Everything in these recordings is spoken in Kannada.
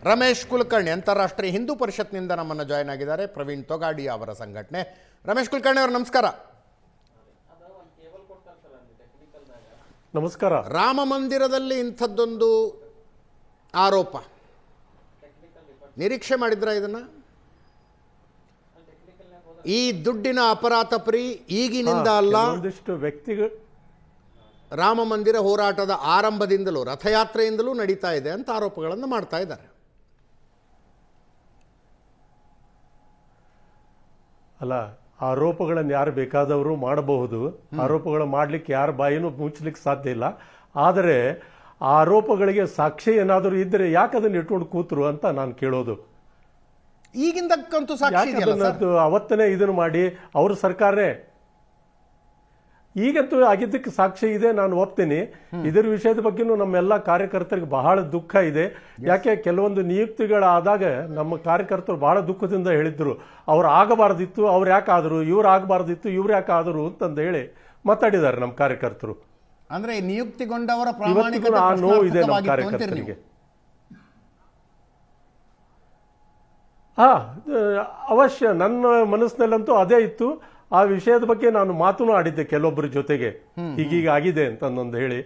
ರಮೇಶ್ ಕುಲಕರ್ಣಿ ಅಂತಾರಾಷ್ಟ್ರೀಯ ಹಿಂದೂ ಪರಿಷತ್ನಿಂದ ನಮ್ಮನ್ನು ಜಾಯ್ನ್ ಆಗಿದ್ದಾರೆ. ಪ್ರವೀಣ್ ತೊಗಾಡಿ ಅವರ ಸಂಘಟನೆ. ರಮೇಶ್ ಕುಲಕರ್ಣಿ ಅವರು ನಮಸ್ಕಾರ. ನಮಸ್ಕಾರ. ರಾಮ ಮಂದಿರದಲ್ಲಿ ಇಂಥದ್ದೊಂದು ಆರೋಪ ನಿರೀಕ್ಷೆ ಮಾಡಿದ್ರ? ಇದನ್ನ ಈ ದುಡ್ಡಿನ ಅಪರಾಧ ಈಗಿನಿಂದ ಅಲ್ಲ, ಒಂದಿಷ್ಟು ವ್ಯಕ್ತಿಗಳು ರಾಮ ಮಂದಿರ ಹೋರಾಟದ ಆರಂಭದಿಂದಲೂ ರಥಯಾತ್ರೆಯಿಂದಲೂ ನಡೀತಾ ಇದೆ ಅಂತ ಆರೋಪಗಳನ್ನು ಮಾಡ್ತಾ ಇದ್ದಾರೆ. ಅಲ್ಲ, ಆರೋಪಗಳನ್ನು ಯಾರು ಬೇಕಾದವರು ಮಾಡಬಹುದು. ಆರೋಪಗಳು ಮಾಡಲಿಕ್ಕೆ ಯಾರ ಬಾಯಿನೂ ಮುಚ್ಚಲಿಕ್ಕೆ ಸಾಧ್ಯ ಇಲ್ಲ. ಆದರೆ ಆರೋಪಗಳಿಗೆ ಸಾಕ್ಷಿ ಏನಾದರೂ ಇದ್ದರೆ ಯಾಕೆ ಅದನ್ನ ಇಟ್ಕೊಂಡು ಕೂತರು ಅಂತ ನಾನು ಕೇಳೋದು. ಈಗಿಂದಕ್ಕಂತೂ ಸಾಕ್ಷಿ ಅವತ್ತನೇ ಇದನ್ನು ಮಾಡಿ ಅವ್ರ ಸರ್ಕಾರನೇ ಈಗಂತೂ ಆಗಿದ್ದಕ್ಕೆ ಸಾಕ್ಷಿ ಇದೆ, ನಾನು ಒಪ್ತೀನಿ. ಇದರ ವಿಷಯದ ಬಗ್ಗೆನೂ ನಮ್ಮೆಲ್ಲ ಕಾರ್ಯಕರ್ತರಿಗೆ ಬಹಳ ದುಃಖ ಇದೆ. ಯಾಕೆ ಕೆಲವೊಂದು ನಿಯುಕ್ತಿಗಳಾದಾಗ ನಮ್ಮ ಕಾರ್ಯಕರ್ತರು ಬಹಳ ದುಃಖದಿಂದ ಹೇಳಿದ್ರು, ಅವ್ರು ಆಗಬಾರ್ದಿತ್ತು, ಅವ್ರು ಯಾಕೆ ಆದರು, ಇವ್ರು ಆಗಬಾರ್ದಿತ್ತು, ಇವ್ರು ಯಾಕೆ ಆದರು ಅಂತಂದು ಹೇಳಿ ಮಾತಾಡಿದ್ದಾರೆ ನಮ್ಮ ಕಾರ್ಯಕರ್ತರು. ಅಂದ್ರೆ ನಿಯುಕ್ತಿಗೊಂಡವರ ಆ ನೋವು ಇದೆ ನಮ್ಮ ಕಾರ್ಯಕರ್ತರಿಗೆ. ಅವಶ್ಯ ನನ್ನ ಮನಸ್ಸಿನಲ್ಲಂತೂ ಅದೇ ಇತ್ತು. ಆ ವಿಷಯದ ಬಗ್ಗೆ ನಾನು ಮಾತನ್ನು ಆಡಿದ್ದೆ ಕೆಲವೊಬ್ಬರ ಜೊತೆಗೆ, ಹೀಗೀಗ ಆಗಿದೆ ಅಂತಂದೊಂದು ಹೇಳಿ.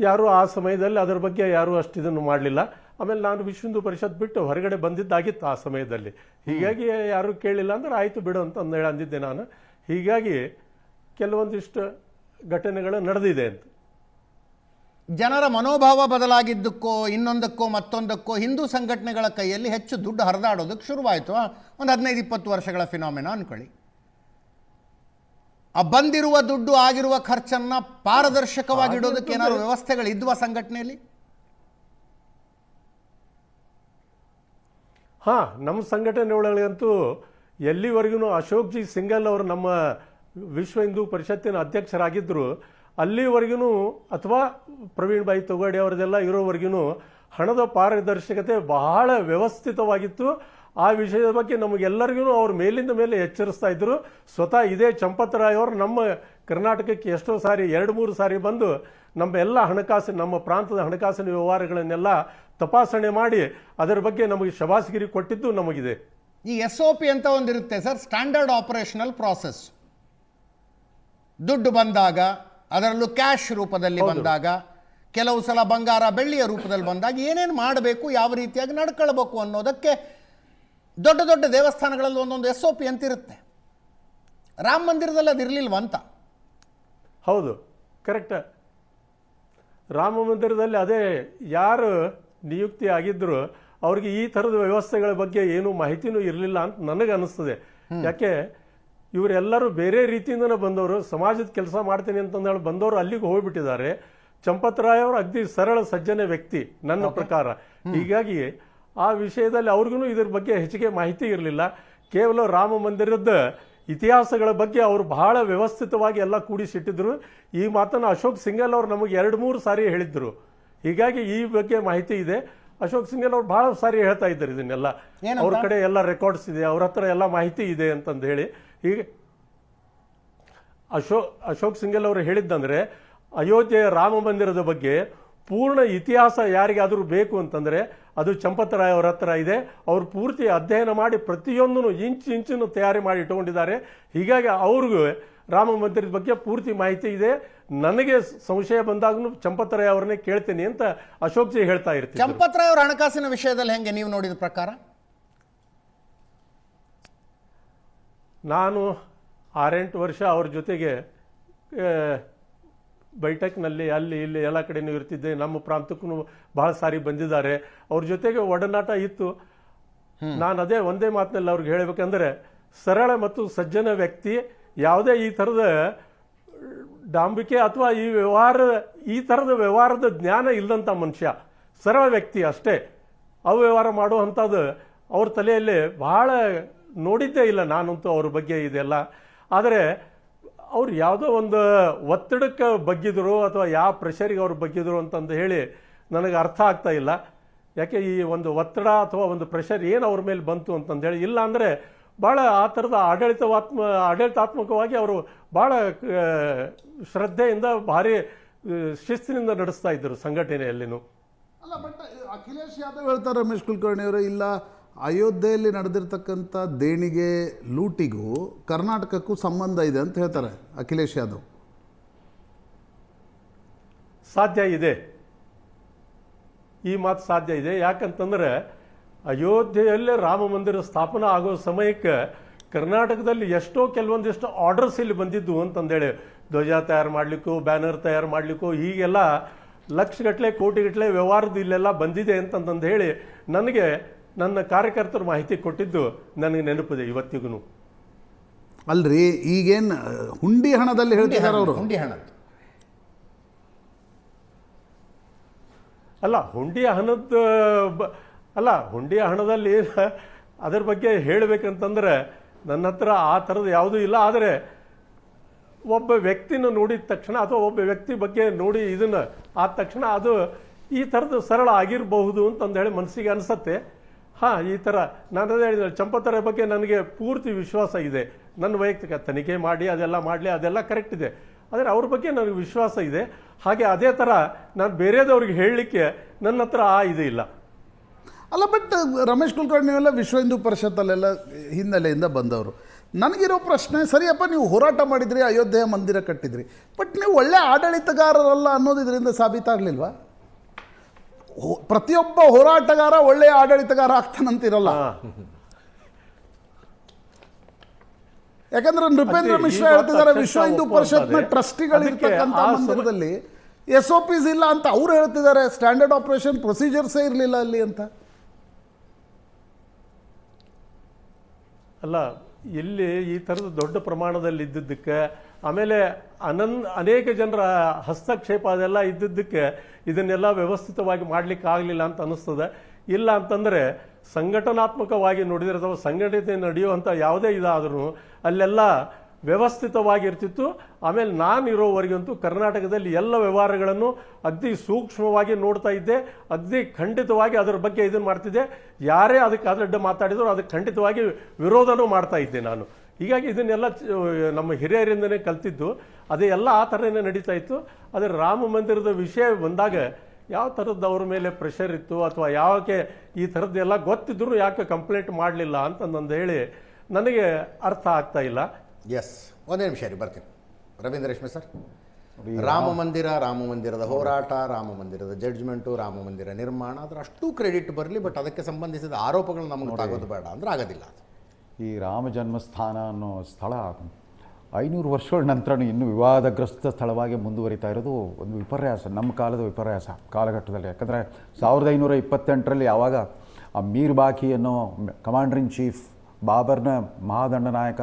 ಯಾರು ಆ ಸಮಯದಲ್ಲಿ ಅದರ ಬಗ್ಗೆ ಯಾರು ಅಷ್ಟು ಇದನ್ನು ಮಾಡಲಿಲ್ಲ. ಆಮೇಲೆ ನಾನು ವಿಶ್ವ ಹಿಂದೂ ಪರಿಷತ್ ಬಿಟ್ಟು ಹೊರಗಡೆ ಬಂದಿದ್ದಾಗಿತ್ತು ಆ ಸಮಯದಲ್ಲಿ. ಹೀಗಾಗಿ ಯಾರು ಕೇಳಿಲ್ಲ ಅಂದ್ರೆ ಆಯ್ತು ಬಿಡು ಅಂತ ಹೇಳಿ ಅಂದಿದ್ದೆ ನಾನು. ಹೀಗಾಗಿ ಕೆಲವೊಂದಿಷ್ಟು ಘಟನೆಗಳು ನಡೆದಿದೆ ಅಂತ. ಜನರ ಮನೋಭಾವ ಬದಲಾಗಿದ್ದಕ್ಕೋ ಇನ್ನೊಂದಕ್ಕೋ ಮತ್ತೊಂದಕ್ಕೋ ಹಿಂದೂ ಸಂಘಟನೆಗಳ ಕೈಯಲ್ಲಿ ಹೆಚ್ಚು ದುಡ್ಡು ಹರಿದಾಡೋದಕ್ಕೆ ಶುರುವಾಯಿತು. ಒಂದು 15-20 ವರ್ಷಗಳ ಫಿನಾಮಿನಾ ಅನ್ಕೊಳ್ಳಿ. ಆ ಬಂದಿರುವ ದುಡ್ಡು ಆಗಿರುವ ಖರ್ಚನ್ನ ಪಾರದರ್ಶಕವಾಗಿಡೋದಕ್ಕೆ ಏನಾದ್ರು ವ್ಯವಸ್ಥೆಗಳು ಇದ್ವಾ ಸಂಘಟನೆಯಲ್ಲಿ? ನಮ್ಮ ಸಂಘಟನೆ ಒಳಗಂತೂ ಎಲ್ಲಿವರೆಗೂ ಅಶೋಕ್ ಜಿ ಸಿಂಗಲ್ ಅವರು ನಮ್ಮ ವಿಶ್ವ ಹಿಂದೂ ಪರಿಷತ್ತಿನ ಅಧ್ಯಕ್ಷರಾಗಿದ್ದರು ಅಲ್ಲಿವರೆಗೂ, ಅಥವಾ ಪ್ರವೀಣ್ ಭಾಯಿ ತೊಗಾಡಿ ಅವರದೆಲ್ಲ ಇರೋವರೆಗೂ ಹಣದ ಪಾರದರ್ಶಕತೆ ಬಹಳ ವ್ಯವಸ್ಥಿತವಾಗಿತ್ತು. ಆ ವಿಷಯದ ಬಗ್ಗೆ ನಮಗೆಲ್ಲರಿಗೂ ಅವ್ರ ಮೇಲಿಂದ ಮೇಲೆ ಎಚ್ಚರಿಸ್ತಾ ಇದ್ರು. ಸ್ವತಃ ಇದೇ ಚಂಪತರಾಯ್ ಅವರು ನಮ್ಮ ಕರ್ನಾಟಕಕ್ಕೆ ಎಷ್ಟೋ ಸಾರಿ 2-3 ಸಾರಿ ಬಂದು ನಮ್ಮ ಎಲ್ಲ ಹಣಕಾಸಿನ, ನಮ್ಮ ಪ್ರಾಂತದ ಹಣಕಾಸಿನ ವ್ಯವಹಾರಗಳನ್ನೆಲ್ಲ ತಪಾಸಣೆ ಮಾಡಿ ಅದರ ಬಗ್ಗೆ ನಮಗೆ ಶಬಾಸ್ಗಿರಿ ಕೊಟ್ಟಿದ್ದು ನಮಗಿದೆ. ಈ SOP ಅಂತ ಒಂದಿರುತ್ತೆ ಸರ್, ಸ್ಟ್ಯಾಂಡರ್ಡ್ ಆಪರೇಷನಲ್ ಪ್ರಾಸೆಸ್. ದುಡ್ಡು ಬಂದಾಗ, ಅದರಲ್ಲೂ ಕ್ಯಾಶ್ ರೂಪದಲ್ಲಿ ಬಂದಾಗ, ಕೆಲವು ಸಲ ಬಂಗಾರ ಬೆಳ್ಳಿಯ ರೂಪದಲ್ಲಿ ಬಂದಾಗ ಏನೇನು ಮಾಡಬೇಕು, ಯಾವ ರೀತಿಯಾಗಿ ನಡ್ಕೊಳ್ಬೇಕು ಅನ್ನೋದಕ್ಕೆ ದೊಡ್ಡ ದೊಡ್ಡ ದೇವಸ್ಥಾನಗಳಲ್ಲಿ ಒಂದೊಂದು SOP ಅಂತಿರುತ್ತೆ. ರಾಮ ಮಂದಿರದಲ್ಲಿ ಅದಿರಲಿಲ್ವಂತ? ಹೌದು, ಕರೆಕ್ಟ್. ರಾಮ ಮಂದಿರದಲ್ಲಿ ಅದೇ ಯಾರು ನಿಯುಕ್ತಿ ಆಗಿದ್ರು ಅವ್ರಿಗೆ ಈ ಥರದ ವ್ಯವಸ್ಥೆಗಳ ಬಗ್ಗೆ ಏನೂ ಮಾಹಿತಿನೂ ಇರಲಿಲ್ಲ ಅಂತ ನನಗೆ ಅನಿಸ್ತದೆ. ಯಾಕೆ ಇವರೆಲ್ಲರೂ ಬೇರೆ ರೀತಿಯಿಂದನೇ ಬಂದವರು, ಸಮಾಜದ ಕೆಲಸ ಮಾಡ್ತೀನಿ ಅಂತಂದೇಳಿ ಬಂದವರು ಅಲ್ಲಿಗೆ ಹೋಗ್ಬಿಟ್ಟಿದ್ದಾರೆ. ಚಂಪತರಾಯ್ ಅವರು ಅಗ್ದಿ ಸರಳ ಸಜ್ಜನ ವ್ಯಕ್ತಿ ನನ್ನ ಪ್ರಕಾರ. ಹೀಗಾಗಿ ಆ ವಿಷಯದಲ್ಲಿ ಅವ್ರಿಗೂ ಇದ್ರ ಬಗ್ಗೆ ಹೆಚ್ಚಿಗೆ ಮಾಹಿತಿ ಇರಲಿಲ್ಲ. ಕೇವಲ ರಾಮ ಮಂದಿರದ ಇತಿಹಾಸಗಳ ಬಗ್ಗೆ ಅವರು ಬಹಳ ವ್ಯವಸ್ಥಿತವಾಗಿ ಎಲ್ಲ ಕೂಡಿಸಿಟ್ಟಿದ್ರು. ಈ ಮಾತನ್ನು ಅಶೋಕ್ ಸಿಂಗಲ್ ಅವರು ನಮಗೆ 2-3 ಸಾರಿ ಹೇಳಿದ್ರು. ಹೀಗಾಗಿ ಈ ಬಗ್ಗೆ ಮಾಹಿತಿ ಇದೆ. ಅಶೋಕ್ ಸಿಂಗಲ್ ಅವರು ಬಹಳ ಸಾರಿ ಹೇಳ್ತಾ ಇದ್ದಾರೆ ಇದನ್ನೆಲ್ಲ, ಅವ್ರ ಕಡೆ ಎಲ್ಲ ರೆಕಾರ್ಡ್ಸ್ ಇದೆ, ಅವ್ರ ಹತ್ರ ಎಲ್ಲ ಮಾಹಿತಿ ಇದೆ ಅಂತಂದು ಹೇಳಿ. ಹೀಗೆ ಅಶೋಕ್ ಸಿಂಗಲ್ ಅವರು ಹೇಳಿದ್ದಂದ್ರೆ, ಅಯೋಧ್ಯೆಯ ರಾಮ ಮಂದಿರದ ಬಗ್ಗೆ ಪೂರ್ಣ ಇತಿಹಾಸ ಯಾರಿಗಾದರೂ ಬೇಕು ಅಂತಂದ್ರೆ ಅದು ಚಂಪತರಾಯ್ ಅವರ ಹತ್ರ ಇದೆ. ಅವರು ಪೂರ್ತಿ ಅಧ್ಯಯನ ಮಾಡಿ ಪ್ರತಿಯೊಂದನ್ನು ಇಂಚು ತಯಾರಿ ಮಾಡಿ ಇಟ್ಟುಕೊಂಡಿದ್ದಾರೆ. ಹೀಗಾಗಿ ಅವ್ರಿಗೂ ರಾಮ ಮಂದಿರದ ಬಗ್ಗೆ ಪೂರ್ತಿ ಮಾಹಿತಿ ಇದೆ. ನನಗೆ ಸಂಶಯ ಬಂದಾಗೂ ಚಂಪತರಾಯ್ ಅವರನ್ನೇ ಕೇಳ್ತೀನಿ ಅಂತ ಅಶೋಕ್ ಜಿ ಹೇಳ್ತಾ ಇರ್ತೀನಿ. ಚಂಪತರಾಯ್ ಅವರ ಹಣಕಾಸಿನ ವಿಷಯದಲ್ಲಿ ಹೆಂಗೆ ನೀವು ನೋಡಿದ ಪ್ರಕಾರ? ನಾನು 6-8 ವರ್ಷ ಅವ್ರ ಜೊತೆಗೆ ಬೈಠಕ್ನಲ್ಲಿ ಅಲ್ಲಿ ಇಲ್ಲಿ ಎಲ್ಲ ಕಡೆನೂ ಇರ್ತಿದ್ದೆ. ನಮ್ಮ ಪ್ರಾಂತಕ್ಕೂ ಬಹಳ ಸಾರಿ ಬಂದಿದ್ದಾರೆ. ಅವ್ರ ಜೊತೆಗೆ ಒಡನಾಟ ಇತ್ತು. ನಾನು ಅದೇ ಒಂದೇ ಮಾತಿನಲ್ಲಿ ಅವ್ರಿಗೆ ಹೇಳಬೇಕಂದ್ರೆ, ಸರಳ ಮತ್ತು ಸಜ್ಜನ ವ್ಯಕ್ತಿ. ಯಾವುದೇ ಈ ಥರದ ಡಾಂಬಿಕೆ ಅಥವಾ ಈ ಥರದ ವ್ಯವಹಾರದ ಜ್ಞಾನ ಇಲ್ಲದಂಥ ಮನುಷ್ಯ, ಸರಳ ವ್ಯಕ್ತಿ ಅಷ್ಟೇ. ಅವ್ಯವಹಾರ ಮಾಡುವಂಥದ್ದು ಅವ್ರ ತಲೆಯಲ್ಲಿ ಬಹಳ ನೋಡಿದ್ದೇ ಇಲ್ಲ ನಾನಂತೂ ಅವ್ರ ಬಗ್ಗೆ ಇದೆಲ್ಲ. ಆದರೆ ಅವ್ರು ಯಾವುದೋ ಒಂದು ಒತ್ತಡಕ್ಕೆ ಬಗ್ಗಿದ್ರು ಅಥವಾ ಯಾವ ಪ್ರೆಷರಿಗೆ ಅವ್ರು ಬಗ್ಗಿದ್ರು ಅಂತಂದು ಹೇಳಿ ನನಗೆ ಅರ್ಥ ಆಗ್ತಾ ಇಲ್ಲ. ಯಾಕೆ ಈ ಒಂದು ಒತ್ತಡ ಅಥವಾ ಒಂದು ಪ್ರೆಷರ್ ಏನು ಅವ್ರ ಮೇಲೆ ಬಂತು ಅಂತಂದೇಳಿ, ಇಲ್ಲ ಅಂದರೆ ಭಾಳ ಆ ಥರದ ಆಡಳಿತಾತ್ಮಕವಾಗಿ ಅವರು ಭಾಳ ಶ್ರದ್ಧೆಯಿಂದ ಭಾರಿ ಶಿಸ್ತಿನಿಂದ ನಡೆಸ್ತಾ ಇದ್ದರು ಸಂಘಟನೆಯಲ್ಲಿನೂ. ಅಲ್ಲ, ಬಟ್ ಅಖಿಲೇಶ್ ಯಾದವ್ ಹೇಳ್ತಾರೆ, ರಮೇಶ್ ಕುಲಕರ್ಣಿ ಅವರು, ಇಲ್ಲ ಅಯೋಧ್ಯೆಯಲ್ಲಿ ನಡೆದಿರ್ತಕ್ಕಂಥ ದೇಣಿಗೆ ಲೂಟಿಗೂ ಕರ್ನಾಟಕಕ್ಕೂ ಸಂಬಂಧ ಇದೆ ಅಂತ ಹೇಳ್ತಾರೆ ಅಖಿಲೇಶ್ ಯಾದವ್. ಸಾಧ್ಯ ಇದೆ, ಈ ಮಾತು ಸಾಧ್ಯ ಇದೆ. ಯಾಕಂತಂದ್ರೆ ಅಯೋಧ್ಯೆಯಲ್ಲೇ ರಾಮ ಮಂದಿರ ಸ್ಥಾಪನಾ ಆಗೋ ಸಮಯಕ್ಕೆ ಕರ್ನಾಟಕದಲ್ಲಿ ಎಷ್ಟೋ ಕೆಲವೊಂದಿಷ್ಟು ಆರ್ಡರ್ಸ್ ಇಲ್ಲಿ ಬಂದಿದ್ದು ಅಂತಂದೇಳಿ, ಧ್ವಜ ತಯಾರು ಮಾಡಲಿಕ್ಕೂ ಬ್ಯಾನರ್ ತಯಾರು ಮಾಡಲಿಕ್ಕೂ ಹೀಗೆಲ್ಲ ಲಕ್ಷಗಟ್ಟಲೆ ಕೋಟಿಗಟ್ಟಲೆ ವ್ಯವಹಾರದ್ದು ಇಲ್ಲೆಲ್ಲ ಬಂದಿದೆ ಅಂತಂದು ಹೇಳಿ ನನಗೆ ನನ್ನ ಕಾರ್ಯಕರ್ತರು ಮಾಹಿತಿ ಕೊಟ್ಟಿದ್ದು ನನಗೆ ನೆನಪಿದೆ ಇವತ್ತಿಗೂ. ಅಲ್ರಿ, ಈಗೇನು ಹುಂಡಿ ಹಣದಲ್ಲಿ ಹೇಳ್ತಿದ್ದಾರೆ ಅವರು. ಹುಂಡಿ ಹಣದ್ದು ಅಲ್ಲ, ಹುಂಡಿಯ ಹಣದ ಅಲ್ಲ, ಹುಂಡಿಯ ಹಣದಲ್ಲಿ ಅದರ ಬಗ್ಗೆ ಹೇಳಬೇಕಂತಂದ್ರೆ ನನ್ನ ಹತ್ರ ಆ ಥರದ್ದು ಯಾವುದೂ ಇಲ್ಲ. ಆದರೆ ಒಬ್ಬ ವ್ಯಕ್ತಿನ ನೋಡಿದ ತಕ್ಷಣ ಅಥವಾ ಒಬ್ಬ ವ್ಯಕ್ತಿ ಬಗ್ಗೆ ನೋಡಿ ಇದನ್ನು ಆದ ತಕ್ಷಣ ಅದು ಈ ಥರದ್ದು ಸರಳ ಆಗಿರಬಹುದು ಅಂತಂದು ಹೇಳಿ ಮನಸ್ಸಿಗೆ ಅನಿಸತ್ತೆ. ಹಾಂ, ಈ ಥರ ನಾನು ಅದೇ ಹೇಳಿದೆ, ಚಂಪತರ ಬಗ್ಗೆ ನನಗೆ ಪೂರ್ತಿ ವಿಶ್ವಾಸ ಇದೆ. ನನ್ನ ವೈಯಕ್ತಿಕ ತನಿಖೆ ಮಾಡಿ ಅದೆಲ್ಲ ಮಾಡಲಿ, ಅದೆಲ್ಲ ಕರೆಕ್ಟ್ ಇದೆ. ಆದರೆ ಅವ್ರ ಬಗ್ಗೆ ನನಗೆ ವಿಶ್ವಾಸ ಇದೆ. ಹಾಗೆ ಅದೇ ಥರ ನಾನು ಬೇರೆದವ್ರಿಗೆ ಹೇಳಲಿಕ್ಕೆ ನನ್ನ ಹತ್ರ ಇದು ಇಲ್ಲ. ಅಲ್ಲ, ಬಟ್ ರಮೇಶ್ ಕುಲಕರ್ಣಿ ಎಲ್ಲ ವಿಶ್ವ ಹಿಂದೂ ಪರಿಷತ್ತಲ್ಲೆಲ್ಲ ಹಿನ್ನೆಲೆಯಿಂದ ಬಂದವರು. ನನಗಿರೋ ಪ್ರಶ್ನೆ, ಸರಿಯಪ್ಪ, ನೀವು ಹೋರಾಟ ಮಾಡಿದ್ರಿ, ಅಯೋಧ್ಯೆಯ ಮಂದಿರ ಕಟ್ಟಿದ್ರಿ, ಬಟ್ ನೀವು ಒಳ್ಳೆ ಆಡಳಿತಗಾರರಲ್ಲ ಅನ್ನೋದು ಇದರಿಂದ ಸಾಬೀತಾಗಲಿಲ್ವಾ? ಪ್ರತಿಯೊಬ್ಬ ಹೋರಾಟಗಾರ ಒಳ್ಳೆಯ ಆಡಳಿತಗಾರ ಆಗ್ತಾನಂತಿರಲ್ಲ. ಯಾಕಂದ್ರೆ ನೃಪೇಂದ್ರ ಮಿಶ್ರಾ ಹೇಳ್ತಿದ್ದಾರೆ, ವಿಶ್ವ ಹಿಂದೂ ಪರಿಷತ್ನ ಟ್ರಸ್ಟಿಗಳಿರ್ತಕ್ಕಂಥ ಮಂದಿರದಲ್ಲಿ SOPs ಇಲ್ಲ ಅಂತ ಅವ್ರು ಹೇಳ್ತಿದ್ದಾರೆ. ಸ್ಟ್ಯಾಂಡರ್ಡ್ ಆಪರೇಷನ್ ಪ್ರೊಸೀಜರ್ಸೇ ಇರಲಿಲ್ಲ ಅಲ್ಲಿ ಅಂತ. ಅಲ್ಲ, ಇಲ್ಲಿ ಈ ಥರದ ದೊಡ್ಡ ಪ್ರಮಾಣದಲ್ಲಿ ಇದ್ದದ್ದಕ್ಕೆ, ಆಮೇಲೆ ಅನೇಕ ಜನರ ಹಸ್ತಕ್ಷೇಪ ಅದೆಲ್ಲ ಇದ್ದದ್ದಕ್ಕೆ ಇದನ್ನೆಲ್ಲ ವ್ಯವಸ್ಥಿತವಾಗಿ ಮಾಡಲಿಕ್ಕೆ ಆಗಲಿಲ್ಲ ಅಂತ ಅನ್ನಿಸ್ತದೆ. ಇಲ್ಲ ಅಂತಂದರೆ ಸಂಘಟನಾತ್ಮಕವಾಗಿ ನೋಡಿದರೆ ಅಥವಾ ಸಂಘಟನೆ ನಡೆಯುವಂಥ ಯಾವುದೇ ಇದಾದ್ರೂ ಅಲ್ಲೆಲ್ಲ ವ್ಯವಸ್ಥಿತವಾಗಿರ್ತಿತ್ತು. ಆಮೇಲೆ ನಾನು ಇರೋವರೆಗಂತೂ ಕರ್ನಾಟಕದಲ್ಲಿ ಎಲ್ಲ ವ್ಯವಹಾರಗಳನ್ನು ಅಗ್ದಿ ಸೂಕ್ಷ್ಮವಾಗಿ ನೋಡ್ತಾ ಇದ್ದೆ. ಅಗ್ದಿ ಖಂಡಿತವಾಗಿ ಅದರ ಬಗ್ಗೆ ಇದನ್ನು ಮಾಡ್ತಿದ್ದೆ. ಯಾರೇ ಅದಕ್ಕೆ ಅದರಡ್ಡ ಮಾತಾಡಿದ್ರು ಅದಕ್ಕೆ ಖಂಡಿತವಾಗಿ ವಿರೋಧನೂ ಮಾಡ್ತಾ ಇದ್ದೆ ನಾನು. ಹೀಗಾಗಿ ಇದನ್ನೆಲ್ಲ ನಮ್ಮ ಹಿರಿಯರಿಂದನೇ ಕಲ್ತಿದ್ದು. ಅದೇ ಎಲ್ಲ ಆ ಥರನೇ ನಡೀತಾ ಇತ್ತು. ಆದರೆ ರಾಮ ಮಂದಿರದ ವಿಷಯ ಬಂದಾಗ ಯಾವ ಥರದ್ದು ಅವ್ರ ಮೇಲೆ ಪ್ರೆಷರ್ ಇತ್ತು ಅಥವಾ ಯಾಕೆ ಈ ಥರದ್ದೆಲ್ಲ ಗೊತ್ತಿದ್ರು ಯಾಕೆ ಕಂಪ್ಲೇಂಟ್ ಮಾಡಲಿಲ್ಲ ಅಂತಂದು ಹೇಳಿ ನನಗೆ ಅರ್ಥ ಆಗ್ತಾ ಇಲ್ಲ. ಎಸ್, ಒಂದೇ ನಿಮಿಷ ರೀ, ಬರ್ತೀನಿ. ರವೀಂದ್ರ ರೇಷ್ಮೆ ಸರ್, ರಾಮ ಮಂದಿರದ ಹೋರಾಟ, ರಾಮ ಮಂದಿರದ ಜಡ್ಜ್ಮೆಂಟು, ರಾಮ ಮಂದಿರ ನಿರ್ಮಾಣ, ಅದರ ಅಷ್ಟು ಕ್ರೆಡಿಟ್ ಬರಲಿ, ಬಟ್ ಅದಕ್ಕೆ ಸಂಬಂಧಿಸಿದ ಆರೋಪಗಳು ನಮಗೆ ಆಗೋದು ಬೇಡ ಅಂದ್ರೆ ಆಗೋದಿಲ್ಲ. ಈ ರಾಮ ಜನ್ಮಸ್ಥಾನ ಅನ್ನೋ ಸ್ಥಳ 500 ವರ್ಷಗಳ ನಂತರ ಇನ್ನೂ ವಿವಾದಗ್ರಸ್ತ ಸ್ಥಳವಾಗಿ ಮುಂದುವರಿತಾ ಇರೋದು ಒಂದು ವಿಪರ್ಯಾಸ, ನಮ್ಮ ಕಾಲದ ವಿಪರ್ಯಾಸ ಕಾಲಘಟ್ಟದಲ್ಲಿ. ಯಾಕಂದರೆ 1528ರಲ್ಲಿ ಯಾವಾಗ ಆ ಮೀರ್ ಬಾಕಿ ಅನ್ನೋ ಕಮಾಂಡರ್ ಇನ್ ಚೀಫ್ ಬಾಬರ್ನ ಮಹಾದಂಡನಾಯಕ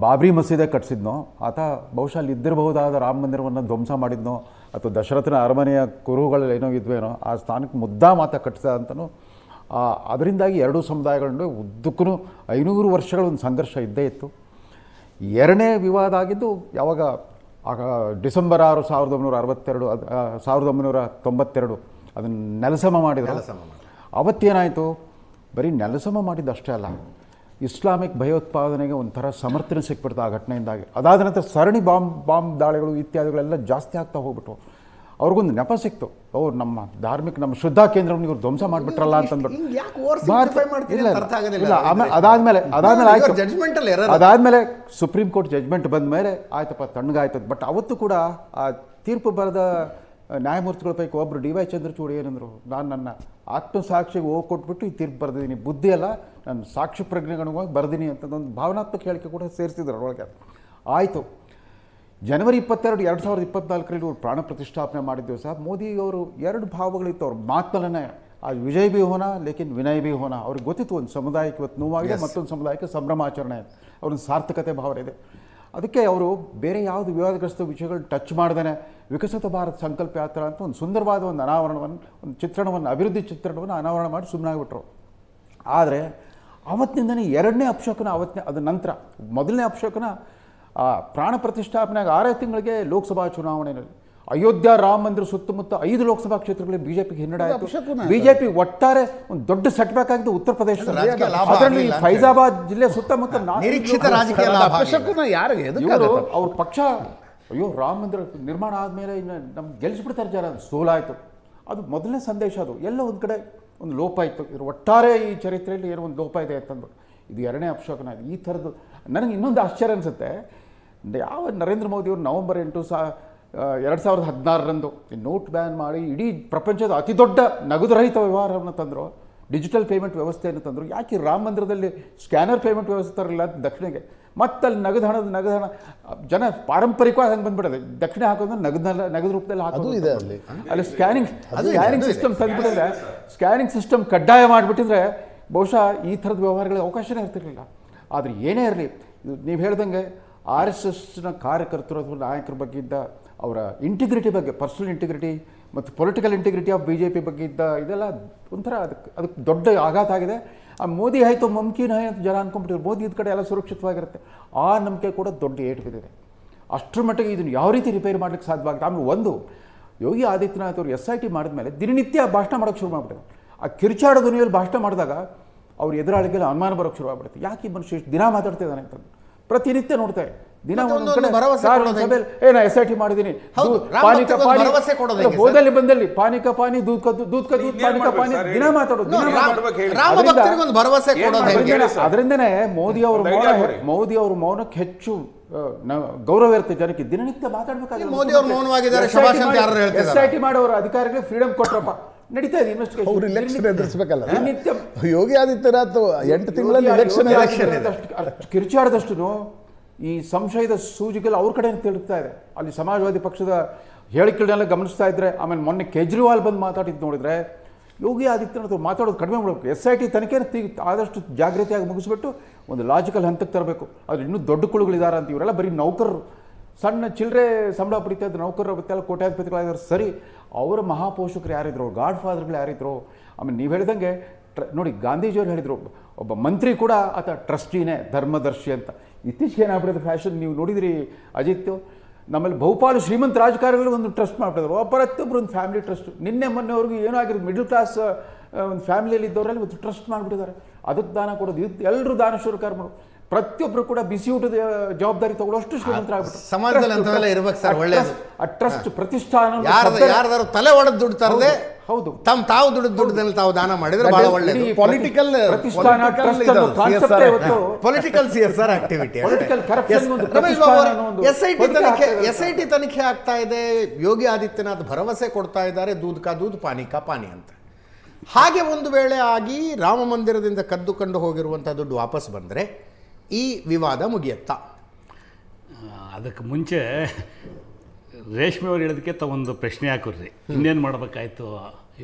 ಬಾಬ್ರಿ ಮಸೀದೆ ಕಟ್ಟಿಸಿದ್ನೋ, ಆತ ಬಹುಶಃ ಅಲ್ಲಿ ಇದ್ದಿರಬಹುದಾದ ರಾಮ ಮಂದಿರವನ್ನು ಧ್ವಂಸ ಮಾಡಿದ್ನೋ ಅಥವಾ ದಶರಥನ ಅರಮನೆಯ ಕುರುಹುಗಳು ಏನೋ ಇದ್ವೇನೋ ಆ ಸ್ಥಾನಕ್ಕೆ ಮಾತ ಕಟ್ಟಿದ ಅಂತಲೂ. ಅದರಿಂದಾಗಿ ಎರಡೂ ಸಮುದಾಯಗಳ ಉದ್ದಕ್ಕೂ 500 ವರ್ಷಗಳ ಒಂದು ಸಂಘರ್ಷ ಇದ್ದೇ ಇತ್ತು. ಎರಡನೇ ವಿವಾದ ಆಗಿದ್ದು ಯಾವಾಗ ಡಿಸೆಂಬರ್ 6, 1992 ಅದನ್ನು ನೆಲಸಮ ಮಾಡಿದ್ರು. ಅವತ್ತೇನಾಯಿತು, ಬರೀ ನೆಲಸಮ ಮಾಡಿದ್ದಷ್ಟೇ ಅಲ್ಲ, ಇಸ್ಲಾಮಿಕ್ ಭಯೋತ್ಪಾದನೆಗೆ ಒಂಥರ ಸಮರ್ಥನೆ ಸಿಕ್ಬಿಡ್ತು ಆ ಘಟನೆಯಿಂದಾಗಿ. ಅದಾದ ನಂತರ ಸರಣಿ ಬಾಂಬ್ ದಾಳಿಗಳು ಇತ್ಯಾದಿಗಳೆಲ್ಲ ಜಾಸ್ತಿ ಆಗ್ತಾ ಹೋಗ್ಬಿಟ್ಟು ಅವ್ರಿಗೊಂದು ನೆಪ ಸಿಕ್ತು, ಅವ್ರು ನಮ್ಮ ಶ್ರದ್ಧಾ ಕೇಂದ್ರವನ್ನು ಇವ್ರು ಧ್ವಂಸ ಮಾಡಿಬಿಟ್ರಲ್ಲ ಅಂತಂದ್ಬಿಟ್ಟು. ಅದಾದ್ಮೇಲೆ ಸುಪ್ರೀಂ ಕೋರ್ಟ್ ಜಡ್ಜ್ಮೆಂಟ್ ಬಂದ ಮೇಲೆ ಆಯ್ತಪ್ಪ, ತಣ್ಣಗಾಯ್ತದ. ಬಟ್ ಅವತ್ತು ಕೂಡ ಆ ತೀರ್ಪು ಬರೆದ ನ್ಯಾಯಮೂರ್ತಿಗಳ ಪೈಕಿ ಒಬ್ಬರು DY ಚಂದ್ರಚೂಡ್ ಏನಂದರು, ನಾನು ನನ್ನ ಆತ್ಮಸಾಕ್ಷಿಗೆ ಕೊಟ್ಬಿಟ್ಟು ಈ ತೀರ್ಪು ಬರೆದಿದ್ದೀನಿ, ಬುದ್ಧಿ ಅಲ್ಲ, ನಾನು ಸಾಕ್ಷಿ ಪ್ರಜ್ಞೆಗನುವಾಗಿ ಬರೆದಿನಿ ಅಂತಂದೊಂದು ಭಾವನಾತ್ಮಕ ಹೇಳಿಕೆ ಕೂಡ ಸೇರಿಸಿದ್ರು ಅದರೊಳಗೆ. ಆಯಿತು, ಜನವರಿ 22, 2024ರಲ್ಲಿ ಇವರು ಪ್ರಾಣ ಪ್ರತಿಷ್ಠಾಪನೆ ಮಾಡಿದ್ದೇವೆ ಸಹ. ಮೋದಿ ಅವರು 2 ಭಾವಗಳಿತ್ತು ಅವ್ರ ಮಾತಲ್ಲೇ, ಆ ವಿಜಯ್ ಭಿ ಹೋನಾ ಲೇಕಿನ್ ವಿನಯ್ ಭಿ ಹೋನಾ. ಅವ್ರಿಗೆ ಗೊತ್ತಿತ್ತು ಒಂದು ಸಮುದಾಯಕ್ಕೆ ಇವತ್ತು ನೋವಾಗಿದೆ, ಮತ್ತೊಂದು ಸಮುದಾಯಕ್ಕೆ ಸಂಭ್ರಮಾಚರಣೆ, ಅವ್ರೊಂದು ಸಾರ್ಥಕತೆ ಭಾವನೆ ಇದೆ. ಅದಕ್ಕೆ ಅವರು ಬೇರೆ ಯಾವುದು ವಿವಾದಗ್ರಸ್ತ ವಿಷಯಗಳು ಟಚ್ ಮಾಡ್ದೇ ವಿಕಸಿತ ಭಾರತ ಸಂಕಲ್ಪ ಯಾತ್ರಾ ಅಂತ ಒಂದು ಸುಂದರವಾದ ಒಂದು ಚಿತ್ರಣವನ್ನು ಅಭಿವೃದ್ಧಿ ಚಿತ್ರಣವನ್ನು ಅನಾವರಣ ಮಾಡಿ ಸುಮ್ಮನಾಗ್ಬಿಟ್ರು. ಆದರೆ ಅವತ್ತಿನಿಂದನೇ ಎರಡನೇ ಅಪಶಕನ, ಅದ ನಂತರ ಮೊದಲನೇ ಅಪಶಕನ ಪ್ರಾಣ ಪ್ರತಿಷ್ಠಾಪನೆಯಾಗಿ 6 ತಿಂಗಳಿಗೆ ಲೋಕಸಭಾ ಚುನಾವಣೆಯಲ್ಲಿ ಅಯೋಧ್ಯ ರಾಮ ಮಂದಿರ ಸುತ್ತಮುತ್ತ 5 ಲೋಕಸಭಾ ಕ್ಷೇತ್ರಗಳಲ್ಲಿ ಬಿಜೆಪಿಗೆ ಹಿನ್ನಡೆ ಆಯಿತು. ಬಿಜೆಪಿ ಒಟ್ಟಾರೆ ಒಂದು ದೊಡ್ಡ ಸೆಟ್ ಬ್ಯಾಕ್ ಆಗಿದ್ದು ಉತ್ತರ ಪ್ರದೇಶದಲ್ಲಿ. ಅದರಲ್ಲಿ ಫೈಜಾಬಾದ್ ಜಿಲ್ಲೆ ಸುತ್ತಮುತ್ತ ನಿರೀಕ್ಷಿತ ರಾಜಕೀಯ ಲಾಭ. ಅವ್ರ ಪಕ್ಷ ಅಯ್ಯೋ ರಾಮ ಮಂದಿರ ನಿರ್ಮಾಣ ಆದಮೇಲೆ ಇನ್ನು ನಮ್ಗೆ ಗೆಲ್ಲಿಸ್ಬಿಡ್ತಾರೆ ಜನ, ಸೋಲಾಯಿತು. ಅದು ಮೊದಲನೇ ಸಂದೇಶ. ಅದು ಎಲ್ಲ ಒಂದು ಕಡೆ ಒಂದು ಲೋಪ ಇತ್ತು, ಇದು ಒಟ್ಟಾರೆ ಈ ಚರಿತ್ರೆಯಲ್ಲಿ ಏನೋ ಒಂದು ಲೋಪ ಇದೆ ಅಂತಂದ್ಬಿಟ್ಟು. ಇದು ಎರಡನೇ ಅವಶ್ಯಕನ ಇದೆ ಈ ಥರದ್ದು. ನನಗೆ ಇನ್ನೊಂದು ಆಶ್ಚರ್ಯ ಅನಿಸುತ್ತೆ, ಯಾವ ನರೇಂದ್ರ ಮೋದಿಯವರು ನವೆಂಬರ್ 8, 2016 ನೋಟ್ ಬ್ಯಾನ್ ಮಾಡಿ ಇಡೀ ಪ್ರಪಂಚದ ಅತಿ ದೊಡ್ಡ ನಗದುರಹಿತ ವ್ಯವಹಾರವನ್ನು ತಂದರು, ಡಿಜಿಟಲ್ ಪೇಮೆಂಟ್ ವ್ಯವಸ್ಥೆಯನ್ನು ತಂದರು. ಯಾಕೆ ರಾಮ ಮಂದಿರದಲ್ಲಿ ಸ್ಕ್ಯಾನರ್ ಪೇಮೆಂಟ್ ವ್ಯವಸ್ಥೆ ತರಲಿಲ್ಲ ಅಂತ ದಕ್ಷಿಣಗೆ? ಮತ್ತೆ ಅಲ್ಲಿ ನಗದು ಹಣ ಜನ ಪಾರಂಪರಿಕವಾಗಿ ಹಂಗೆ ಬಂದ್ಬಿಡೋದು. ದಕ್ಷಿಣ ಹಾಕೋದು ನಗದು ರೂಪದಲ್ಲಿ ಹಾಕೋದು ಇದೆ ಅಲ್ಲಿ ಸ್ಕ್ಯಾನಿಂಗ್ ಸಿಸ್ಟಮ್ ತಂದುಬಿಟ್ಟಿದ್ರೆ, ಸ್ಕ್ಯಾನಿಂಗ್ ಸಿಸ್ಟಮ್ ಕಡ್ಡಾಯ ಮಾಡಿಬಿಟ್ಟಿದ್ರೆ ಬಹುಶಃ ಈ ಥರದ ವ್ಯವಹಾರಗಳಿಗೆ ಅವಕಾಶನೇ ಇರ್ತಿರಲಿಲ್ಲ. ಆದರೆ ಏನೇ ಇರಲಿ, ನೀವು ಹೇಳ್ದಂಗೆ RSSನ ಕಾರ್ಯಕರ್ತರು ಅಥವಾ ನಾಯಕರ ಬಗ್ಗೆ ಇದ್ದ ಅವರ ಇಂಟಿಗ್ರಿಟಿ ಬಗ್ಗೆ, ಪರ್ಸನಲ್ ಇಂಟಿಗ್ರಿಟಿ ಮತ್ತು ಪೊಲಿಟಿಕಲ್ ಇಂಟಿಗ್ರಿಟಿ ಆಫ್ BJP ಬಗ್ಗೆ ಇದ್ದ ಇದೆಲ್ಲ ಒಂಥರ ಅದಕ್ಕೆ ದೊಡ್ಡ ಆಘಾತ ಆಗಿದೆ. ಆ ಮೋದಿ ಆಯಿತು ಮಮ್ಕೀನ್ ಹೈ ಅಂತ ಜನ ಅನ್ಕೊಂಡ್ಬಿಟ್ಟಿದ್ರು, ಮೋದಿ ಇದ್ದ ಕಡೆ ಎಲ್ಲ ಸುರಕ್ಷಿತವಾಗಿರುತ್ತೆ. ಆ ನಂಬಿಕೆ ಕೂಡ ದೊಡ್ಡ ಏಟು ಬಿದ್ದಿದೆ. ಅಷ್ಟರ ಮಟ್ಟಿಗೆ ಇದನ್ನು ಯಾವ ರೀತಿ ರಿಪೇರಿ ಮಾಡಲಿಕ್ಕೆ ಸಾಧ್ಯವಾಗುತ್ತೆ. ಆಮೇಲೆ ಒಂದು ಯೋಗಿ ಆದಿತ್ಯನಾಥ್ ಅವರು SIT ಮಾಡಿದ್ಮೇಲೆ ದಿನನಿತ್ಯ ಭಾಷಣ ಮಾಡೋಕ್ಕೆ ಶುರು ಮಾಡಿಬಿಟ್ಟಿದೆ. ಆ ಕಿರ್ಚಾಡೋ ಧ್ವನಿಯಲ್ಲಿ ಭಾಷಣ ಮಾಡಿದಾಗ ಅವ್ರ ಎದುರಾಳಿಗೆಲ್ಲ ಅನುಮಾನ ಬರೋಕ್ಕೆ ಶುರು ಆಗ್ಬಿಡುತ್ತೆ. ಯಾಕೆ ಈ ಮನುಷ್ಯ ದಿನ ಮಾತಾಡ್ತಿದ್ದಾನೆ ಅಂತ ಪ್ರತಿನಿತ್ಯ ನೋಡ್ತಾರೆ. ದಿನ ಏನೋ SIT ಮಾಡಿದ್ದೀನಿ, ಹೋದಲ್ಲಿ ಬಂದಲ್ಲಿ ಪಾನಿಕ ಪಾನಿ ದೂದ್ ಪಾನಿಕ ಪಾನಿ ದಿನ ಮಾತಾಡೋದು. ಅದರಿಂದನೇ ಮೋದಿ ಅವ್ರ ಮೌನಕ್ಕೆ ಹೆಚ್ಚು ಗೌರವ ಇರುತ್ತೆ ಜನಕ್ಕೆ. ದಿನನಿತ್ಯ ಮಾತಾಡ್ಬೇಕಾಗಿದೆ. SIT ಮಾಡೋರು ಅಧಿಕಾರಿಗಳಿಗೆ ಫ್ರೀಡಮ್ ಕೊಟ್ರಪ್ಪ, ನಡೀತಾ ಇದೆ ಇನ್ವೆಸ್ಟಿಗೇಷನ್. ಯೋಗಿ ಆದಿತ್ಯನಾಥ್ 8 ತಿಂಗಳಲ್ಲಿ ಎಲೆಕ್ಷನ್ ಕಿರ್ಚಾಡದಷ್ಟು ಈ ಸಂಶಯದ ಸೂಜಿಗೆಲ್ಲ ಅವ್ರ ಕಡೆ ತಿರುಗ್ತಾ ಇದೆ. ಅಲ್ಲಿ ಸಮಾಜವಾದಿ ಪಕ್ಷದ ಹೇಳಿಕೆಗಳನ್ನೆಲ್ಲ ಗಮನಿಸ್ತಾ ಇದ್ರೆ, ಆಮೇಲೆ ಮೊನ್ನೆ ಕೇಜ್ರಿವಾಲ್ ಬಂದು ಮಾತಾಡಿದ್ದು ನೋಡಿದ್ರೆ ಯೋಗಿ ಆದಿತ್ಯನಾಥ್ ಮಾತಾಡೋದು ಕಡಿಮೆ ಮಾಡಬೇಕು. SIT ತನಿಖೆನ ಆದಷ್ಟು ಜಾಗೃತಿಯಾಗಿ ಮುಗಿಸ್ಬಿಟ್ಟು ಒಂದು ಲಾಜಿಕಲ್ ಹಂತಕ್ಕೆ ತರಬೇಕು. ಆದರೆ ಇನ್ನೂ ದೊಡ್ಡ ಕುಳುಗಳಿದ್ದಾರೆ ಅಂತ. ಇವರೆಲ್ಲ ಬರೀ ನೌಕರರು, ಸಣ್ಣ ಚಿಲ್ಲರೆ ಸಂಬಳ ಪಡಿತಾ ಇದ್ದ ನೌಕರರು ಮತ್ತೆಲ್ಲ ಕೋಟ್ಯಾಧಿಪತಿಗಳಾಗಿದ್ದಾರೆ. ಸರಿ, ಅವರ ಮಹಾಪೋಷಕರು ಯಾರಿದ್ರು, ಗಾಡ್ ಫಾದರ್ಗಳು ಯಾರಿದ್ರು? ಆಮೇಲೆ ನೀವು ಹೇಳಿದಂಗೆ ನೋಡಿ, ಗಾಂಧೀಜಿಯವರು ಹೇಳಿದರು ಒಬ್ಬ ಮಂತ್ರಿ ಕೂಡ ಆತ ಟ್ರಸ್ಟಿನೇ, ಧರ್ಮದರ್ಶಿ ಅಂತ. ಇತ್ತೀಚೆಗೆ ಏನಾಗ್ಬಿಟ್ಟಿದೆ ಫ್ಯಾಷನ್, ನೀವು ನೋಡಿದಿರಿ ಅಜಿತ್, ನಮ್ಮಲ್ಲಿ ಬಹುಪಾಲು ಶ್ರೀಮಂತ ರಾಜಕಾರಣಿಗಳು ಒಂದು ಟ್ರಸ್ಟ್ ಮಾಡ್ಬಿಟ್ಟಿದ್ರು, ಪ್ರತಿಯೊಬ್ಬರು ಒಂದು ಫ್ಯಾಮಿಲಿ ಟ್ರಸ್ಟ್. ನಿನ್ನೆ ಮೊನ್ನೆವರೆಗೂ ಏನೋ ಆಗಿರೋದು, ಮಿಡಲ್ ಕ್ಲಾಸ್ ಒಂದು ಫ್ಯಾಮಿಲಿಯಲ್ಲಿ ಇದ್ದವರಲ್ಲಿ ಒಂದು ಟ್ರಸ್ಟ್ ಮಾಡಿಬಿಟ್ಟಿದ್ದಾರೆ. ಅದಕ್ಕೆ ದಾನ ಕೊಡೋದು, ಎಲ್ಲರೂ ದಾನ ಶುರುಕಾರ ಮಾಡೋದು, ಪ್ರತಿಯೊಬ್ಬರು ಕೂಡ ಬಿಸಿ ಊಟದ ಜವಾಬ್ದಾರಿ ತಗೊಳ್ಳೋಷ್ಟು ಶ್ರೀಮಂತರಾಗ್ಬಿಟ್ಟು. ಸಮಾಜದಲ್ಲಿ ಅಂತವೆಲ್ಲ ಇರ್ಬೇಕು ಸರ್, ಒಳ್ಳೆಯದು. ಆ ಟ್ರಸ್ಟ್ ಪ್ರತಿಷ್ಠಾನ ಯಾರ್ದಾರು ತಲೆ ಒಡೆದು ದುಡ್ಡು ತರದೆ, ಹೌದು, ತಾವು ದುಡ್ಡದಲ್ಲಿ ತಾವು ದಾನ ಮಾಡಿದ್ರೆ ಬಹಳ ಒಳ್ಳೆಯದು. ಪೊಲಿಟಿಕಲ್ ಪ್ರತಿಷ್ಠಾನ ಪೊಲಿಟಿಕಲ್ CSR ಆಕ್ಟಿವಿಟಿ. SIT ತನಿಖೆ ಆಗ್ತಾ ಇದೆ, ಯೋಗಿ ಆದಿತ್ಯನಾಥ್ ಭರವಸೆ ಕೊಡ್ತಾ ಇದ್ದಾರೆ, ದೂದ್ ಕಾ ದೂದ್ ಪಾನಿ ಕಾ ಪಾನಿ ಅಂತ. ಹಾಗೆ ಒಂದು ವೇಳೆ ಆಗಿ ರಾಮ ಮಂದಿರದಿಂದ ಕದ್ದುಕೊಂಡು ಹೋಗಿರುವಂಥ ದುಡ್ಡು ವಾಪಸ್ ಬಂದರೆ ಈ ವಿವಾದ ಮುಗಿಯುತ್ತಾ? ಅದಕ್ಕೆ ಮುಂಚೆ ರೇಷ್ಮೆ ಅವ್ರು ಹೇಳೋದಕ್ಕೆ ಒಂದು ಪ್ರಶ್ನೆ ಹಾಕಿರ್ರಿ, ಇನ್ನೇನು ಮಾಡಬೇಕಾಯ್ತು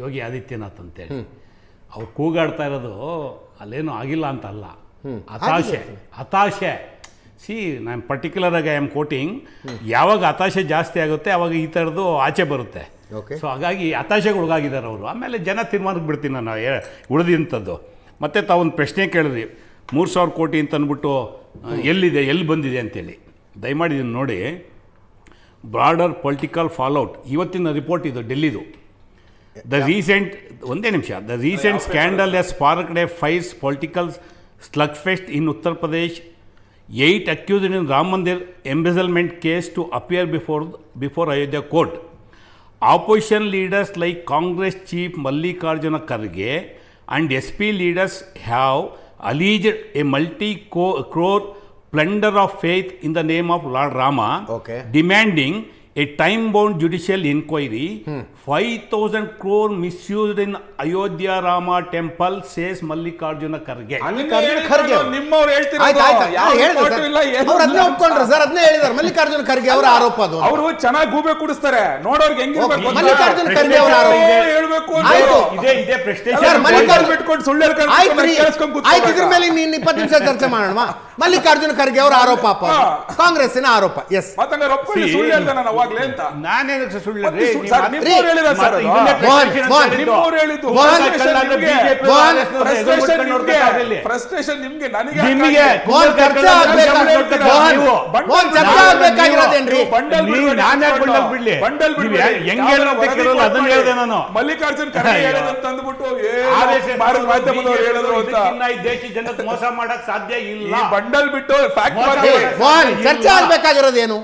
ಯೋಗಿ ಆದಿತ್ಯನಾಥ್ ಅಂತೇಳಿ. ಅವ್ರು ಕೂಗಾಡ್ತಾ ಇರೋದು ಅಲ್ಲೇನೂ ಆಗಿಲ್ಲ ಅಂತಲ್ಲ, ಹತಾಶೆ. ನಾನು ಪರ್ಟಿಕ್ಯುಲರಾಗಿ ಐ ಆಮ್ ಕೋಟಿಂಗ್, ಯಾವಾಗ ಹತಾಶೆ ಜಾಸ್ತಿ ಆಗುತ್ತೆ ಆವಾಗ ಈ ಥರದ್ದು ಆಚೆ ಬರುತ್ತೆ. ಸೊ ಹಾಗಾಗಿ ಹತಾಶೆಗೆ ಒಳಗಾಗಿದ್ದಾರೆ ಅವರು. ಆಮೇಲೆ ಜನ ತೀರ್ಮಾನಕ್ಕೆ ಬಿಡ್ತೀನಿ ನಾನು ಉಳಿದಿಂಥದ್ದು. ಮತ್ತು ತಾವೊಂದು ಪ್ರಶ್ನೆ ಕೇಳಿದ್ರಿ, 3,000 ಕೋಟಿ ಅಂತ ಅಂದ್ಬಿಟ್ಟು ಎಲ್ಲಿ ಬಂದಿದೆ ಅಂತೇಳಿ. ದಯಮಾಡಿ ಇದನ್ನು ನೋಡಿ. ಬ್ರಾಡರ್ ಪೊಲಿಟಿಕಲ್ ಫಾಲೌಟ್, ಇವತ್ತಿನ ರಿಪೋರ್ಟ್ ಇದು ಡೆಲ್ಲಿದು. The recent scandal has sparked a fierce political slugfest in Uttar Pradesh. 8 accused in Ram Mandir embezzlement case to appear before Ayodhya court. Opposition leaders like Congress chief Mallikarjuna Kharge and SP leaders have alleged a multi-crore plunder of faith in the name of Lord Rama, demanding a time-bound judicial inquiry. 5,000 crore misused in Ayodhya Rama temple, says Mallikarjuna Kharge. ನಿಮ್ಮವ್ರು Mallikarjuna Kharge ಅವರ ಆರೋಪ. ಅದು ಅವರು ಚೆನ್ನಾಗಿ ಗೂಬೆ ಕುಡಿಸ್ತಾರೆ, ನೋಡೋರ್ಗೆ ಹೆಂಗಿರ್ಬೇಕು. ಮಲ್ಲಿಕಾರ್ಜುನ ಖರ್ಗೆ ಅವರ ಇದೇ ಪ್ರಶ್ನೆ ಬಿಟ್ಕೊಂಡು ಸುಳ್ಳು ಆಯ್ತು. ಇದ್ರ ಮೇಲೆ ಇನ್ನು 20 ನಿಮಿಷ ಚರ್ಚೆ ಮಾಡೋಣ. ಮಲ್ಲಿಕಾರ್ಜುನ ಖರ್ಗೆ ಅವರ ಆರೋಪ, ಕಾಂಗ್ರೆಸ್ಸಿನ ಆರೋಪ. ಎಸ್, ಸುಳ್ಳು ಹೇಳ್ದೆ ನಾನು ಅವಾಗ್ಲೇ ಅಂತ. ನಾನೇನು ಸುಳ್ಳು ಫ್ರಸ್ಟ್ರೇಷನ್ ನಿಮ್ಗೆ, ನನಗೆ ಮಲ್ಲಿಕಾರ್ಜುನ್ ಖರ್ಗೆ ಹೇಳೋದಂತ ಅಂದ್ಬಿಟ್ಟು ಮಾಧ್ಯಮದವರು ಹೇಳಿದ್ರು ಅಂತ ದೇಶಿ ಜನಕ್ಕೆ ಮೋಸ ಮಾಡಕ್ ಸಾಧ್ಯ ಇಲ್ಲ. ಬಂಡಲ್ ಬಿಟ್ಟು ಚರ್ಚೆ ಆಗ್ಬೇಕಾಗಿರೋದೇನು?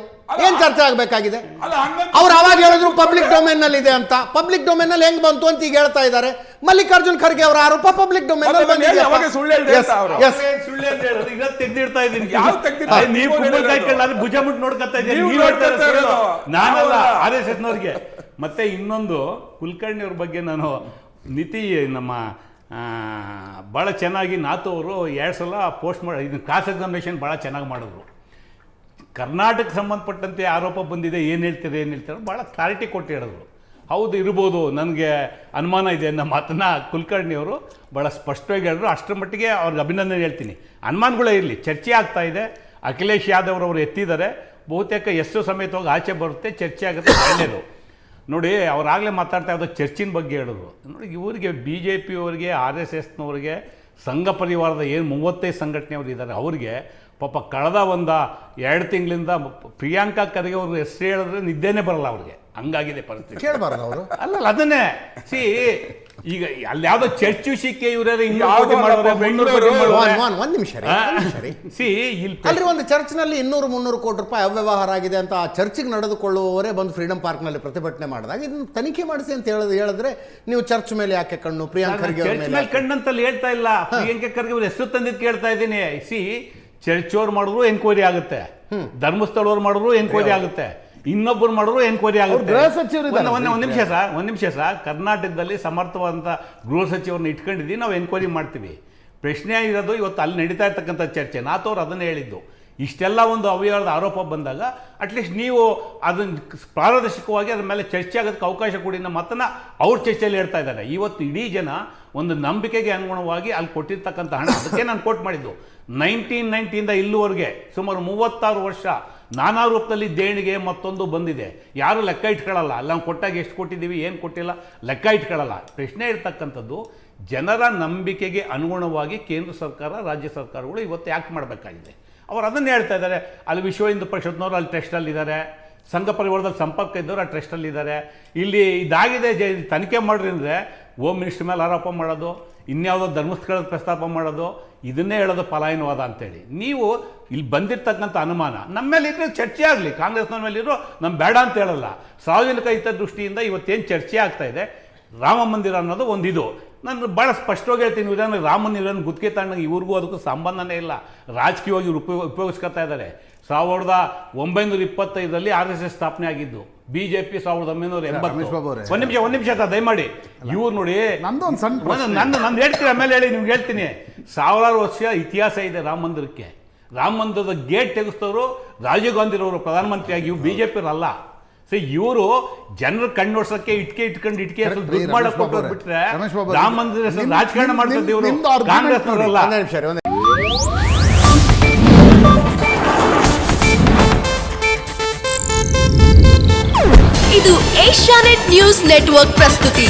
ಏನ್ ಚರ್ಚೆ ಆಗ್ಬೇಕಾಗಿದೆ? ಅಲ್ಲ, ಹಂಗಂತ ಅವ್ರು ಅವಾಗ ಹೇಳಿದ್ರು ಪಬ್ಲಿಕ್ ಡೊಮೇನ್ ನಲ್ಲಿ ಇದೆ ಅಂತ. ಪಬ್ಲಿಕ್ ಡೊಮೇನ್ ನಲ್ಲಿ ಹೆಂಗ್ ಬಂತು ಅಂತ ಈಗ ಹೇಳ್ತಾ ಇದ್ದಾರೆ. ಮಲ್ಲಿಕಾರ್ಜುನ್ ಖರ್ಗೆ ಅವರ ಆರೋಪ ಪಬ್ಲಿಕ್ ಡೊಮೇನ್ ನಲ್ಲಿ ಮತ್ತೆ ಹೇಳಿ, ಅವಾಗ ಸುಳ್ಳು ಹೇಳ್ದೆ ಅಂತ ಅವ್ರು. ಸುಳ್ಳು ಅಂತ ಹೇಳೋದು ಈಗ ತೆಗ್ದಿಡ್ತಾ ಇದ್ದೀನಿ. ಯಾವ್ದು ತೆಗ್ದಿಡ್ತಾ ನೀವು ಕುಂಬಳಕಾಯಿ ಕಳ್ಳ ಭುಜ ಮುಟ್ಟು ನೋಡ್ಕೊತಾ ಇದ್ದೀರಿ. ನೀವು ನೀವು ಹೇಳ್ತಾ ನೋಡ್ಕೊತಾ ಇರೋದು ಇರೋದು. ನಾನಲ್ಲ, RSSನವ್ರಿಗೆ. ಮತ್ತೆ ಇನ್ನೊಂದು ಕುಲಕರ್ಣಿ ಅವ್ರ ಬಗ್ಗೆ ನಾನು ನಮ್ಮ ಭಾಳ ಚೆನ್ನಾಗಿ ನಾತು ಅವರು 2 ಸಲ ಪೋಸ್ಟ್ ಮಾಡಿ ಇದನ್ನ ಕ್ರಾಸ್ ಎಕ್ಸಾಮಿನೇಷನ್ ಭಾಳ ಚೆನ್ನಾಗಿ ಮಾಡಿದ್ರು. ಕರ್ನಾಟಕಕ್ಕೆ ಸಂಬಂಧಪಟ್ಟಂತೆ ಆರೋಪ ಬಂದಿದೆ, ಏನು ಹೇಳ್ತಾರೆ ಭಾಳ ಕ್ಲಾರಿಟಿ ಕೊಟ್ಟು ಹೇಳಿದ್ರು. ಹೌದು ಇರ್ಬೋದು, ನನಗೆ ಅನುಮಾನ ಇದೆ ಅನ್ನೋ ಮಾತನ್ನ ಕುಲಕರ್ಣಿಯವರು ಭಾಳ ಸ್ಪಷ್ಟವಾಗಿ ಹೇಳಿದ್ರು. ಅಷ್ಟರ ಮಟ್ಟಿಗೆ ಅವ್ರಿಗೆ ಅಭಿನಂದನೆ ಹೇಳ್ತೀನಿ. ಅನುಮಾನಗಳೇ ಇರಲಿ, ಚರ್ಚೆ ಆಗ್ತಾ ಇದೆ. ಅಖಿಲೇಶ್ ಯಾದವ್ ಅವರು ಎತ್ತಿದ್ದಾರೆ, ಬಹುತೇಕ ಎಷ್ಟು ಸಮೇತವಾಗಿ ಆಚೆ ಬರುತ್ತೆ, ಚರ್ಚೆ ಆಗುತ್ತೆ, ಒಳ್ಳೆಯದು. ನೋಡಿ, ಅವರಾಗಲೇ ಮಾತಾಡ್ತಾ ಇರೋದು ಚರ್ಚಿನ ಬಗ್ಗೆ ಹೇಳಿದ್ರು. ನೋಡಿ, ಇವರಿಗೆ BJP ಅವರಿಗೆ RSSನವ್ರಿಗೆ ಸಂಘ ಪರಿವಾರದ ಏನು 35 ಸಂಘಟನೆಯವರು ಇದ್ದಾರೆ, ಅವ್ರಿಗೆ ಪಾಪ ಕಳೆದ 1-2 ತಿಂಗಳಿಂದ ಪ್ರಿಯಾಂಕಾ ಖರ್ಗೆ ಅವ್ರ ಹೆಸರು ಹೇಳಿದ್ರೆ ನಿದ್ದೆನೇ ಬರಲ್ಲ ಅವ್ರಿಗೆ, ಹಂಗಾಗಿದೆ ಪರಿಸ್ಥಿತಿ. ಕೇಳಬಾರ್ದು ಅವರು. ಅಲ್ಲ ಅದನ್ನೇ ಈಗ ಅಲ್ಲಿ ಯಾವ್ದೋ ಚರ್ಚ್ ವಿಷಯಕ್ಕೆ ಇವರೇ ಒಂದ್ ನಿಮಿಷ ಅಲ್ರಿ, ಒಂದು ಚರ್ಚ್ನಲ್ಲಿ 200-300 ಕೋಟಿ ರೂಪಾಯಿ ಅವ್ಯವಹಾರ ಆಗಿದೆ ಅಂತ ಆ ಚರ್ಚಿಗೆ ನಡೆದುಕೊಳ್ಳುವವರೇ ಬಂದು ಫ್ರೀಡಂ ಪಾರ್ಕ್ನಲ್ಲಿ ಪ್ರತಿಭಟನೆ ಮಾಡಿದಾಗ ಇದನ್ನು ತನಿಖೆ ಮಾಡಿಸಿ ಅಂತ ಹೇಳಿದ್ರೆ ನೀವು ಚರ್ಚ್ ಮೇಲೆ ಯಾಕೆ ಕಣ್ಣು? ಪ್ರಿಯಾಂಕ ಖರ್ಗೆ ಅವ್ರ ಮೇಲೆ ಕಣ್ಣಂತಲ್ಲಿ ಹೇಳ್ತಾ ಇಲ್ಲ, ಪ್ರಿಯಾಂಕ ಖರ್ಗೆ ಅವ್ರ ಹೆಸರು ತಂದಿದ್ದು ಕೇಳ್ತಾ ಇದ್ದೀನಿ. ಚರ್ಚ್ ಅವ್ರು ಮಾಡಿದ್ರು ಎನ್ಕ್ವೈರಿ ಆಗುತ್ತೆ, ಧರ್ಮಸ್ಥಳವ್ರು ಮಾಡಿದ್ರು ಎನ್ಕ್ವೈರಿ ಆಗುತ್ತೆ, ಇನ್ನೊಬ್ಬರು ಮಾಡಿದ್ರು ಎನ್ಕ್ವೈರಿ ಆಗುತ್ತೆ. ಒಂದ್ ನಿಮಿಷ ಸರ್, ಕರ್ನಾಟಕದಲ್ಲಿ ಸಮರ್ಥವಾದಂಥ ಗೃಹ ಸಚಿವರನ್ನ ಇಟ್ಕೊಂಡಿದ್ದೀವಿ, ನಾವು ಎನ್ಕ್ವೈರಿ ಮಾಡ್ತೀವಿ. ಪ್ರಶ್ನೆ ಇರೋದು ಇವತ್ತು ಅಲ್ಲಿ ನಡೀತಾ ಇರ್ತಕ್ಕಂಥ ಚರ್ಚೆ. ನಾತವ್ರು ಅದನ್ನೇ ಹೇಳಿದ್ದು. ಇಷ್ಟೆಲ್ಲ ಒಂದು ಅವ್ಯವಹಾರದ ಆರೋಪ ಬಂದಾಗ ಅಟ್ಲೀಸ್ಟ್ ನೀವು ಅದನ್ನು ಪಾರದರ್ಶಕವಾಗಿ ಅದ್ರ ಮೇಲೆ ಚರ್ಚೆ ಆಗೋದಕ್ಕೆ ಅವಕಾಶ ಕೊಡಿ ಅನ್ನೋ ಮಾತನ್ನ ಅವ್ರ ಚರ್ಚೆಯಲ್ಲಿ ಹೇಳ್ತಾ ಇದ್ದಾರೆ. ಇವತ್ತು ಇಡೀ ಜನ ಒಂದು ನಂಬಿಕೆಗೆ ಅನುಗುಣವಾಗಿ ಅಲ್ಲಿ ಕೊಟ್ಟಿರ್ತಕ್ಕಂಥ ಹಣ, ಅದಕ್ಕೆ ನಾನು ಕೋಟ್ ಮಾಡಿದ್ದು, 1990ಇಂದ ಇಲ್ಲಿವರೆಗೆ ಸುಮಾರು 36 ವರ್ಷ ನಾನಾ ರೂಪದಲ್ಲಿ ದೇಣಿಗೆ ಮತ್ತೊಂದು ಬಂದಿದೆ. ಯಾರು ಲೆಕ್ಕ ಇಟ್ಕೊಳ್ಳಲ್ಲ. ಅಲ್ಲಿ ನಾವು ಕೊಟ್ಟಾಗ ಎಷ್ಟು ಕೊಟ್ಟಿದ್ದೀವಿ, ಏನು ಕೊಟ್ಟಿಲ್ಲ ಲೆಕ್ಕ ಇಟ್ಕೊಳ್ಳಲ್ಲ. ಪ್ರಶ್ನೆ ಇರ್ತಕ್ಕಂಥದ್ದು, ಜನರ ನಂಬಿಕೆಗೆ ಅನುಗುಣವಾಗಿ ಕೇಂದ್ರ ಸರ್ಕಾರ, ರಾಜ್ಯ ಸರ್ಕಾರಗಳು ಇವತ್ತು ಯಾಕೆ ಮಾಡಬೇಕಾಗಿದೆ? ಅವರು ಅದನ್ನು ಹೇಳ್ತಾ ಇದ್ದಾರೆ. ಅಲ್ಲಿ ವಿಶ್ವ ಹಿಂದೂ ಪರಿಷತ್ನವರು ಅಲ್ಲಿ ಟ್ರಸ್ಟಲ್ಲಿದ್ದಾರೆ, ಸಂಘ ಪರಿವಾರದಲ್ಲಿ ಸಂಪರ್ಕ ಇದ್ದವರು ಆ ಟ್ರಸ್ಟಲ್ಲಿದ್ದಾರೆ. ಇಲ್ಲಿ ಇದಾಗಿದೆ, ತನಿಖೆ ಮಾಡ್ರಿ ಅಂದರೆ ಹೋಮ್ ಮಿನಿಸ್ಟರ್ ಮೇಲೆ ಆರೋಪ ಮಾಡೋದು, ಇನ್ಯಾವುದೋ ಧರ್ಮಸ್ಥಳದ ಪ್ರಸ್ತಾಪ ಮಾಡೋದು, ಇದನ್ನೇ ಹೇಳೋದು ಪಲಾಯನವಾದ ಅಂತೇಳಿ. ನೀವು ಇಲ್ಲಿ ಬಂದಿರ್ತಕ್ಕಂಥ ಅನುಮಾನ ನಮ್ಮ ಮೇಲೆ ಇದ್ರೆ ಚರ್ಚೆ ಆಗಲಿ, ಕಾಂಗ್ರೆಸ್ನವ್ರ ಮೇಲೆ ಇರೋ ನಮ್ಮ ಬೇಡ ಅಂತ ಹೇಳಲ್ಲ. ಸಾರ್ವಜನಿಕ ಹಿತದೃಷ್ಟಿಯಿಂದ ಇವತ್ತೇನು ಚರ್ಚೆ ಆಗ್ತಾ ಇದೆ, ರಾಮ ಮಂದಿರ ಅನ್ನೋದು ಒಂದಿದು. ನಾನು ಭಾಳ ಸ್ಪಷ್ಟವಾಗಿ ಹೇಳ್ತೀನಿ, ಉದಾಹರಣೆ ರಾಮನ ಇರೋನು ಗುತ್ತಿಗೆ ತಗೊಂಡಾಗ ಇವ್ರಿಗೂ ಅದಕ್ಕೂ ಸಂಬಂಧನೇ ಇಲ್ಲ. ರಾಜಕೀಯವಾಗಿ ಇವ್ರು ಉಪಯೋಗಿಸ್ಕೊತಾ ಇದ್ದಾರೆ. 1925ರಲ್ಲಿ RSS ಸ್ಥಾಪನೆ ಆಗಿದ್ದು, BJP 1980. ಒಂದ್ ನಿಮಿಷ ದಯಮಾಡಿ. ಇವ್ರು ನೋಡಿ, ನಂದು ಹೇಳ್ತೀನಿ, ಆಮೇಲೆ ಹೇಳಿ ನಿಮ್ಗೆ ಹೇಳ್ತೀನಿ. 1000 ವರ್ಷ ಇತಿಹಾಸ ಇದೆ ರಾಮ ಮಂದಿರಕ್ಕೆ. ರಾಮ ಮಂದಿರದ ಗೇಟ್ ತೆಗೆಸ್ತವರು ರಾಜೀವ್ ಗಾಂಧಿರವರು ಪ್ರಧಾನಮಂತ್ರಿಯಾಗಿ, ಇವ್ರು BJP ಅಲ್ಲ. ಇವರು ಜನರ ಕಣ್ಣೋಡ್ಸಕ್ಕೆ ಇಟ್ಕೊಂಡು ದುಡ್ಡು ಮಾಡಕ್ಕೆ ಬಿಟ್ರೆ ರಾಮ ಮಂದಿರ ರಾಜಕಾರಣ ಮಾಡ್ತಾರೆ ಇವರು, ಕಾಂಗ್ರೆಸ್ನವರಲ್ಲ. ಇದು ಏಷ್ಯಾನೆಟ್ ನ್ಯೂಸ್ ನೆಟ್ವರ್ಕ್ ಪ್ರಸ್ತುತಿ.